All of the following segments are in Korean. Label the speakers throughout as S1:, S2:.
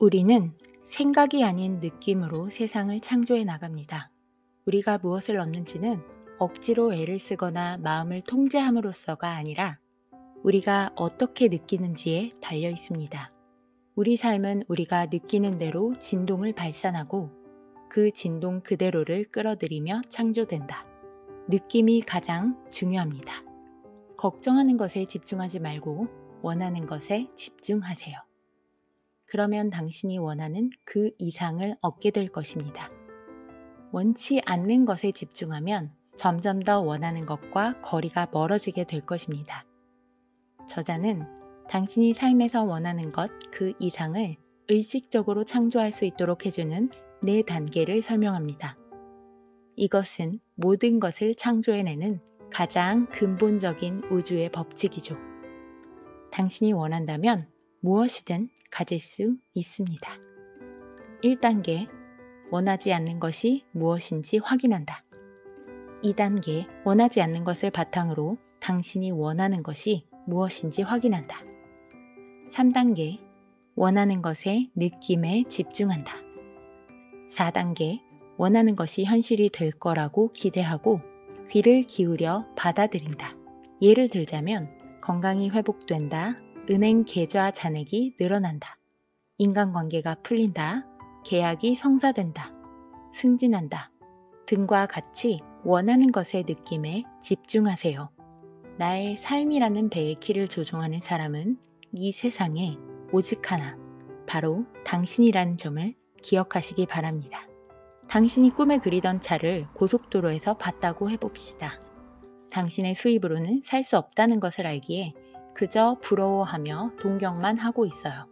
S1: 우리는 생각이 아닌 느낌으로 세상을 창조해 나갑니다. 우리가 무엇을 얻는지는 억지로 애를 쓰거나 마음을 통제함으로써가 아니라 우리가 어떻게 느끼는지에 달려 있습니다. 우리 삶은 우리가 느끼는 대로 진동을 발산하고 그 진동 그대로를 끌어들이며 창조된다. 느낌이 가장 중요합니다. 걱정하는 것에 집중하지 말고 원하는 것에 집중하세요. 그러면 당신이 원하는 그 이상을 얻게 될 것입니다. 원치 않는 것에 집중하면 점점 더 원하는 것과 거리가 멀어지게 될 것입니다. 저자는 당신이 삶에서 원하는 것 그 이상을 의식적으로 창조할 수 있도록 해주는 4단계를 설명합니다. 이것은 모든 것을 창조해내는 가장 근본적인 우주의 법칙이죠. 당신이 원한다면 무엇이든 가질 수 있습니다. 1단계, 원하지 않는 것이 무엇인지 확인한다. 2단계, 원하지 않는 것을 바탕으로 당신이 원하는 것이 무엇인지 확인한다. 3단계, 원하는 것의 느낌에 집중한다. 4단계, 원하는 것이 현실이 될 거라고 기대하고 귀를 기울여 받아들인다. 예를 들자면 건강이 회복된다, 은행 계좌 잔액이 늘어난다, 인간관계가 풀린다, 계약이 성사된다, 승진한다 등과 같이 원하는 것의 느낌에 집중하세요. 나의 삶이라는 배의 키를 조종하는 사람은 이 세상에 오직 하나, 바로 당신이라는 점을 기억하시기 바랍니다. 당신이 꿈에 그리던 차를 고속도로에서 봤다고 해봅시다. 당신의 수입으로는 살 수 없다는 것을 알기에 그저 부러워하며 동경만 하고 있어요.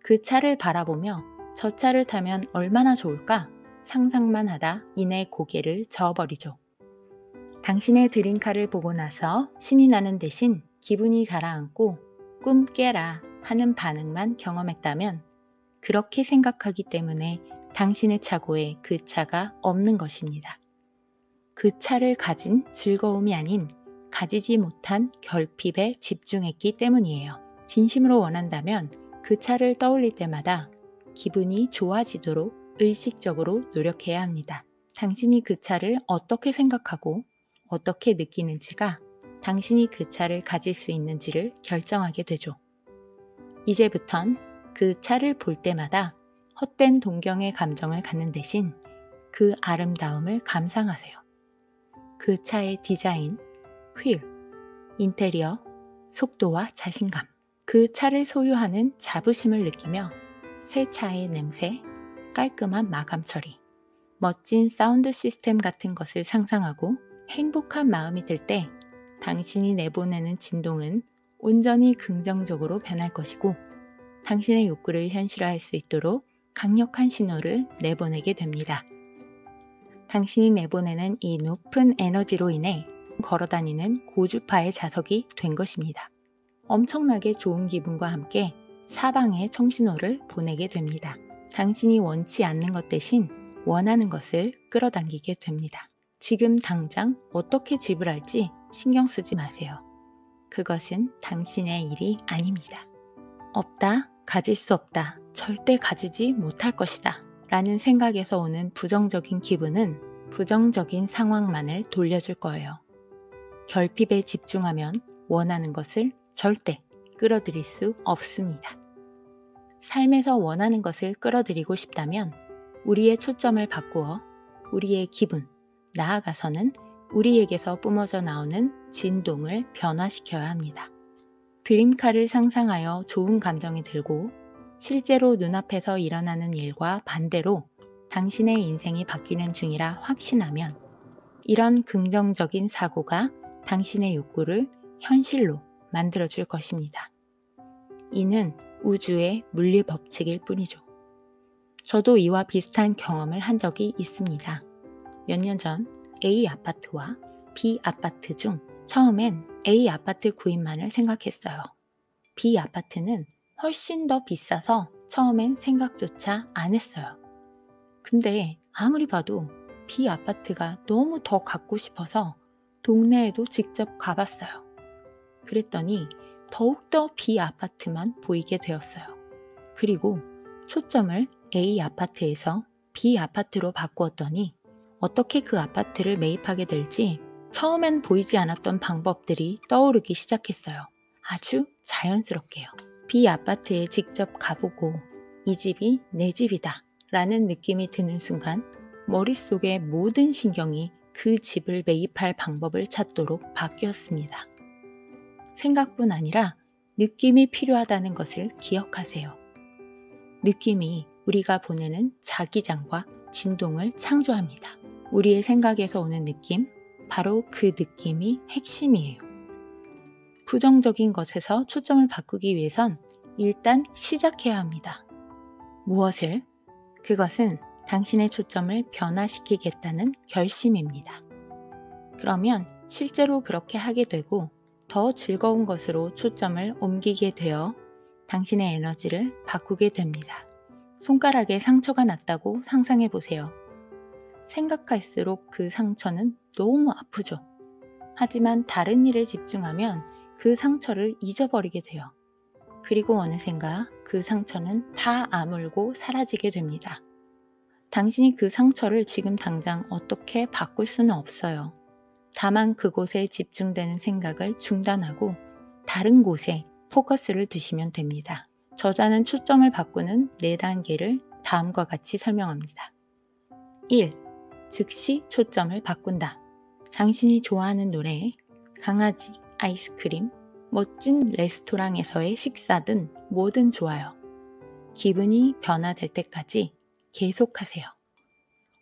S1: 그 차를 바라보며 저 차를 타면 얼마나 좋을까 상상만 하다 이내 고개를 저어버리죠. 당신의 드림카를 보고 나서 신이 나는 대신 기분이 가라앉고 꿈 깨라 하는 반응만 경험했다면 그렇게 생각하기 때문에 당신의 차고에 그 차가 없는 것입니다. 그 차를 가진 즐거움이 아닌 가지지 못한 결핍에 집중했기 때문이에요. 진심으로 원한다면 그 차를 떠올릴 때마다 기분이 좋아지도록 의식적으로 노력해야 합니다. 당신이 그 차를 어떻게 생각하고 어떻게 느끼는지가 당신이 그 차를 가질 수 있는지를 결정하게 되죠. 이제부턴 그 차를 볼 때마다 헛된 동경의 감정을 갖는 대신 그 아름다움을 감상하세요. 그 차의 디자인, 휠, 인테리어, 속도와 자신감, 그 차를 소유하는 자부심을 느끼며 새 차의 냄새, 깔끔한 마감 처리, 멋진 사운드 시스템 같은 것을 상상하고 행복한 마음이 들 때 당신이 내보내는 진동은 온전히 긍정적으로 변할 것이고 당신의 욕구를 현실화할 수 있도록 강력한 신호를 내보내게 됩니다. 당신이 내보내는 이 높은 에너지로 인해 걸어다니는 고주파의 자석이 된 것입니다. 엄청나게 좋은 기분과 함께 사방에 청신호를 보내게 됩니다. 당신이 원치 않는 것 대신 원하는 것을 끌어당기게 됩니다. 지금 당장 어떻게 지불할지 신경 쓰지 마세요. 그것은 당신의 일이 아닙니다. 없다, 가질 수 없다, 절대 가지지 못할 것이다 라는 생각에서 오는 부정적인 기분은 부정적인 상황만을 돌려줄 거예요. 결핍에 집중하면 원하는 것을 절대 끌어들일 수 없습니다. 삶에서 원하는 것을 끌어들이고 싶다면 우리의 초점을 바꾸어 우리의 기분, 나아가서는 우리에게서 뿜어져 나오는 진동을 변화시켜야 합니다. 드림카를 상상하여 좋은 감정이 들고 실제로 눈앞에서 일어나는 일과 반대로 당신의 인생이 바뀌는 중이라 확신하면 이런 긍정적인 사고가 당신의 욕구를 현실로 만들어줄 것입니다. 이는 우주의 물리 법칙일 뿐이죠. 저도 이와 비슷한 경험을 한 적이 있습니다. 몇 년 전 A 아파트와 B 아파트 중 처음엔 A 아파트 구입만을 생각했어요. B 아파트는 훨씬 더 비싸서 처음엔 생각조차 안 했어요. 근데 아무리 봐도 B 아파트가 너무 더 갖고 싶어서 동네에도 직접 가봤어요. 그랬더니 더욱더 B 아파트만 보이게 되었어요. 그리고 초점을 A 아파트에서 B 아파트로 바꾸었더니 어떻게 그 아파트를 매입하게 될지 처음엔 보이지 않았던 방법들이 떠오르기 시작했어요. 아주 자연스럽게요. B 아파트에 직접 가보고 이 집이 내 집이다 라는 느낌이 드는 순간 머릿속의 모든 신경이 그 집을 매입할 방법을 찾도록 바뀌었습니다. 생각뿐 아니라 느낌이 필요하다는 것을 기억하세요. 느낌이 우리가 보내는 자기장과 진동을 창조합니다. 우리의 생각에서 오는 느낌, 바로 그 느낌이 핵심이에요. 부정적인 것에서 초점을 바꾸기 위해선 일단 시작해야 합니다. 무엇을? 그것은 당신의 초점을 변화시키겠다는 결심입니다. 그러면 실제로 그렇게 하게 되고 더 즐거운 것으로 초점을 옮기게 되어 당신의 에너지를 바꾸게 됩니다. 손가락에 상처가 났다고 상상해 보세요. 생각할수록 그 상처는 너무 아프죠. 하지만 다른 일에 집중하면 그 상처를 잊어버리게 돼요. 그리고 어느샌가 그 상처는 다 아물고 사라지게 됩니다. 당신이 그 상처를 지금 당장 어떻게 바꿀 수는 없어요. 다만 그곳에 집중되는 생각을 중단하고 다른 곳에 포커스를 두시면 됩니다. 저자는 초점을 바꾸는 4단계를 다음과 같이 설명합니다. 1. 즉시 초점을 바꾼다. 당신이 좋아하는 노래, 강아지, 아이스크림, 멋진 레스토랑에서의 식사든 뭐든 좋아요. 기분이 변화될 때까지 계속하세요.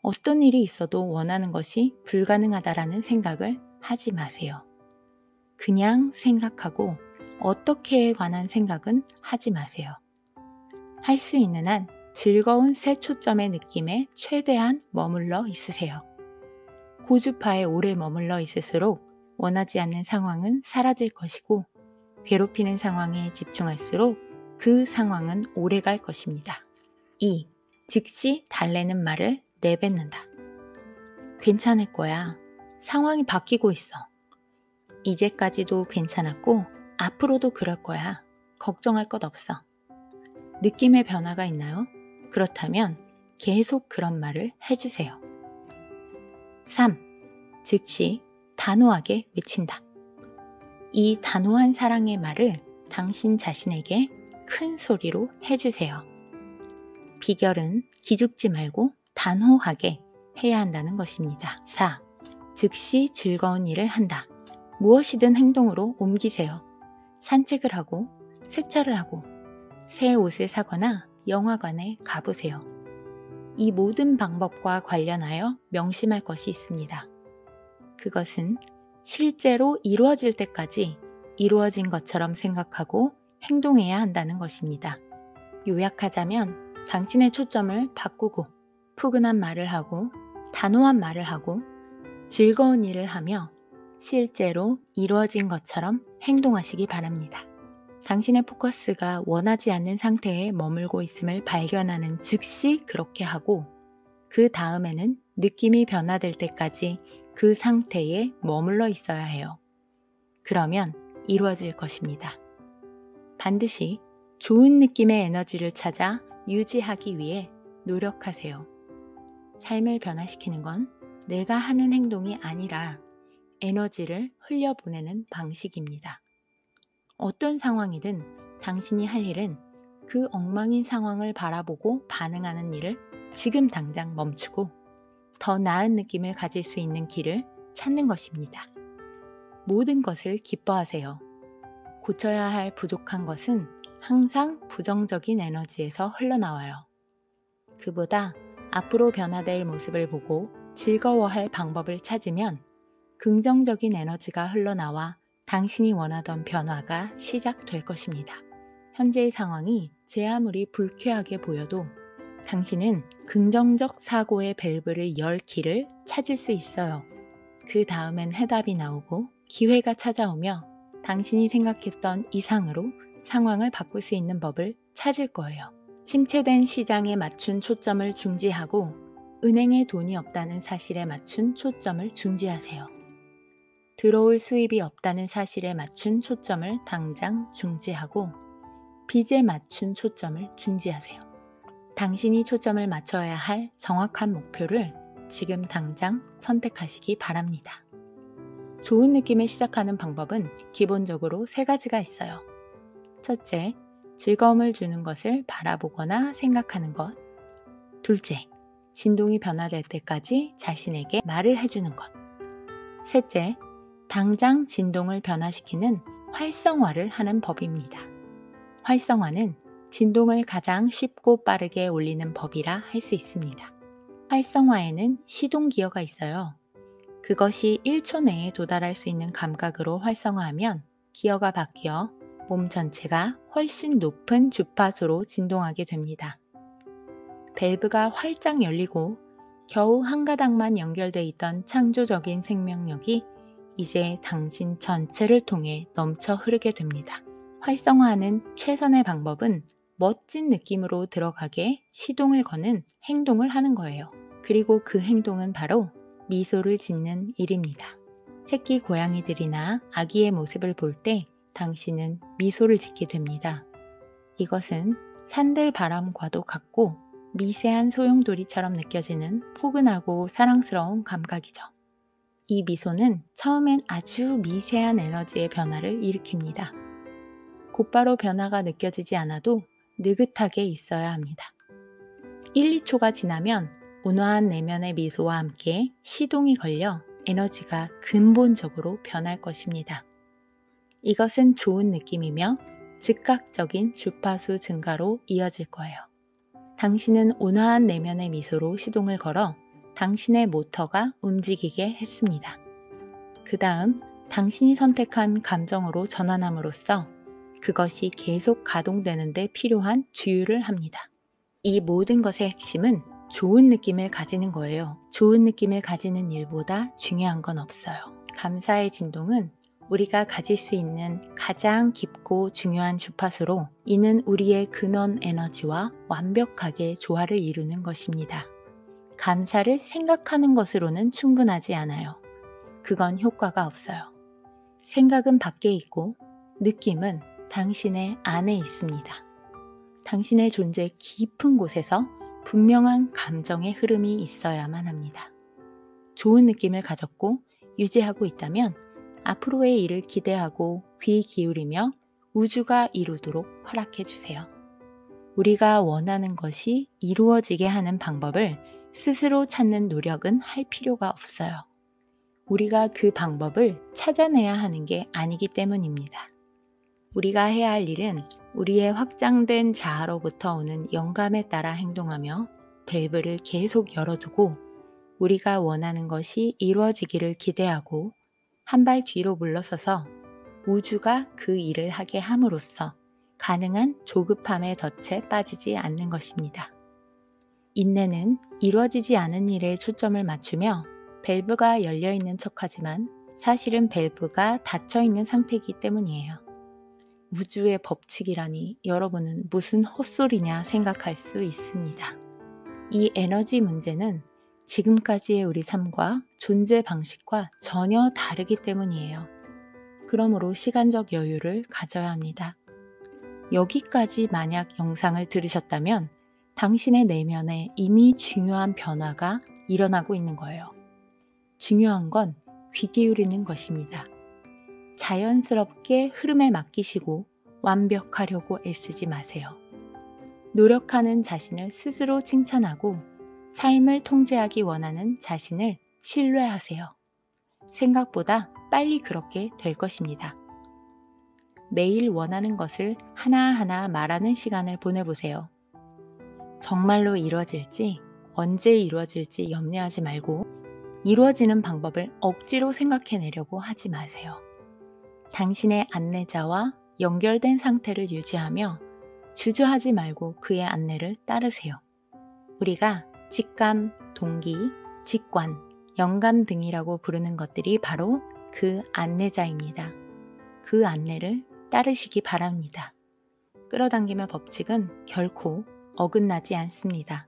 S1: 어떤 일이 있어도 원하는 것이 불가능하다라는 생각을 하지 마세요. 그냥 생각하고 어떻게에 관한 생각은 하지 마세요. 할 수 있는 한 즐거운 새 초점의 느낌에 최대한 머물러 있으세요. 고주파에 오래 머물러 있을수록 원하지 않는 상황은 사라질 것이고 괴롭히는 상황에 집중할수록 그 상황은 오래 갈 것입니다. 2. 즉시 달래는 말을 내뱉는다. 괜찮을 거야. 상황이 바뀌고 있어. 이제까지도 괜찮았고 앞으로도 그럴 거야. 걱정할 것 없어. 느낌의 변화가 있나요? 그렇다면 계속 그런 말을 해주세요. 3. 즉시 단호하게 외친다. 이 단호한 사랑의 말을 당신 자신에게 큰 소리로 해주세요. 비결은 기죽지 말고 단호하게 해야 한다는 것입니다. 4. 즉시 즐거운 일을 한다. 무엇이든 행동으로 옮기세요. 산책을 하고, 세차를 하고, 새 옷을 사거나 영화관에 가보세요. 이 모든 방법과 관련하여 명심할 것이 있습니다. 그것은 실제로 이루어질 때까지 이루어진 것처럼 생각하고 행동해야 한다는 것입니다. 요약하자면 당신의 초점을 바꾸고 푸근한 말을 하고 단호한 말을 하고 즐거운 일을 하며 실제로 이루어진 것처럼 행동하시기 바랍니다. 당신의 포커스가 원하지 않는 상태에 머물고 있음을 발견하는 즉시 그렇게 하고 그 다음에는 느낌이 변화될 때까지 그 상태에 머물러 있어야 해요. 그러면 이루어질 것입니다. 반드시 좋은 느낌의 에너지를 찾아 유지하기 위해 노력하세요. 삶을 변화시키는 건 내가 하는 행동이 아니라 에너지를 흘려보내는 방식입니다. 어떤 상황이든 당신이 할 일은 그 엉망인 상황을 바라보고 반응하는 일을 지금 당장 멈추고 더 나은 느낌을 가질 수 있는 길을 찾는 것입니다. 모든 것을 기뻐하세요. 고쳐야 할 부족한 것은 항상 부정적인 에너지에서 흘러나와요. 그보다 앞으로 변화될 모습을 보고 즐거워할 방법을 찾으면 긍정적인 에너지가 흘러나와 당신이 원하던 변화가 시작될 것입니다. 현재의 상황이 제 아무리 불쾌하게 보여도 당신은 긍정적 사고의 밸브를 열 길을 찾을 수 있어요. 그 다음엔 해답이 나오고 기회가 찾아오며 당신이 생각했던 이상으로 상황을 바꿀 수 있는 법을 찾을 거예요. 침체된 시장에 맞춘 초점을 중지하고 은행에 돈이 없다는 사실에 맞춘 초점을 중지하세요. 들어올 수입이 없다는 사실에 맞춘 초점을 당장 중지하고 빚에 맞춘 초점을 중지하세요. 당신이 초점을 맞춰야 할 정확한 목표를 지금 당장 선택하시기 바랍니다. 좋은 느낌을 시작하는 방법은 기본적으로 3가지가 있어요. 첫째, 즐거움을 주는 것을 바라보거나 생각하는 것. 둘째, 진동이 변화될 때까지 자신에게 말을 해주는 것. 셋째, 당장 진동을 변화시키는 활성화를 하는 법입니다. 활성화는 진동을 가장 쉽고 빠르게 올리는 법이라 할 수 있습니다. 활성화에는 시동 기어가 있어요. 그것이 1초 내에 도달할 수 있는 감각으로 활성화하면 기어가 바뀌어 몸 전체가 훨씬 높은 주파수로 진동하게 됩니다. 밸브가 활짝 열리고 겨우 한 가닥만 연결돼 있던 창조적인 생명력이 이제 당신 전체를 통해 넘쳐 흐르게 됩니다. 활성화하는 최선의 방법은 멋진 느낌으로 들어가게 시동을 거는 행동을 하는 거예요. 그리고 그 행동은 바로 미소를 짓는 일입니다. 새끼 고양이들이나 아기의 모습을 볼 때 당신은 미소를 짓게 됩니다. 이것은 산들바람과도 같고 미세한 소용돌이처럼 느껴지는 포근하고 사랑스러운 감각이죠. 이 미소는 처음엔 아주 미세한 에너지의 변화를 일으킵니다. 곧바로 변화가 느껴지지 않아도 느긋하게 있어야 합니다. 1, 2초가 지나면 온화한 내면의 미소와 함께 시동이 걸려 에너지가 근본적으로 변할 것입니다. 이것은 좋은 느낌이며 즉각적인 주파수 증가로 이어질 거예요. 당신은 온화한 내면의 미소로 시동을 걸어 당신의 모터가 움직이게 했습니다. 그 다음 당신이 선택한 감정으로 전환함으로써 그것이 계속 가동되는 데 필요한 주유를 합니다. 이 모든 것의 핵심은 좋은 느낌을 가지는 거예요. 좋은 느낌을 가지는 일보다 중요한 건 없어요. 감사의 진동은 우리가 가질 수 있는 가장 깊고 중요한 주파수로 이는 우리의 근원 에너지와 완벽하게 조화를 이루는 것입니다. 감사를 생각하는 것으로는 충분하지 않아요. 그건 효과가 없어요. 생각은 밖에 있고 느낌은 당신의 안에 있습니다. 당신의 존재 깊은 곳에서 분명한 감정의 흐름이 있어야만 합니다. 좋은 느낌을 가졌고 유지하고 있다면 앞으로의 일을 기대하고 귀 기울이며 우주가 이루도록 허락해 주세요. 우리가 원하는 것이 이루어지게 하는 방법을 스스로 찾는 노력은 할 필요가 없어요. 우리가 그 방법을 찾아내야 하는 게 아니기 때문입니다. 우리가 해야 할 일은 우리의 확장된 자아로부터 오는 영감에 따라 행동하며 밸브를 계속 열어두고 우리가 원하는 것이 이루어지기를 기대하고 한 발 뒤로 물러서서 우주가 그 일을 하게 함으로써 가능한 조급함의 덫에 빠지지 않는 것입니다. 인내는 이루어지지 않은 일에 초점을 맞추며 밸브가 열려있는 척하지만 사실은 밸브가 닫혀있는 상태이기 때문이에요. 우주의 법칙이라니 여러분은 무슨 헛소리냐 생각할 수 있습니다. 이 에너지 문제는 지금까지의 우리 삶과 존재 방식과 전혀 다르기 때문이에요. 그러므로 시간적 여유를 가져야 합니다. 여기까지 만약 영상을 들으셨다면 당신의 내면에 이미 중요한 변화가 일어나고 있는 거예요. 중요한 건 귀 기울이는 것입니다. 자연스럽게 흐름에 맡기시고 완벽하려고 애쓰지 마세요. 노력하는 자신을 스스로 칭찬하고 삶을 통제하기 원하는 자신을 신뢰하세요. 생각보다 빨리 그렇게 될 것입니다. 매일 원하는 것을 하나하나 말하는 시간을 보내보세요. 정말로 이루어질지, 언제 이루어질지 염려하지 말고 이루어지는 방법을 억지로 생각해내려고 하지 마세요. 당신의 안내자와 연결된 상태를 유지하며 주저하지 말고 그의 안내를 따르세요. 우리가 직감, 동기, 직관, 영감 등이라고 부르는 것들이 바로 그 안내자입니다. 그 안내를 따르시기 바랍니다. 끌어당김의 법칙은 결코 어긋나지 않습니다.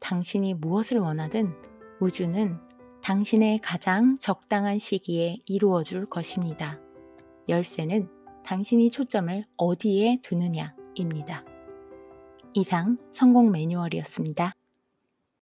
S1: 당신이 무엇을 원하든 우주는 당신의 가장 적당한 시기에 이루어 줄 것입니다. 열쇠는 당신이 초점을 어디에 두느냐입니다. 이상 성공 매뉴얼이었습니다.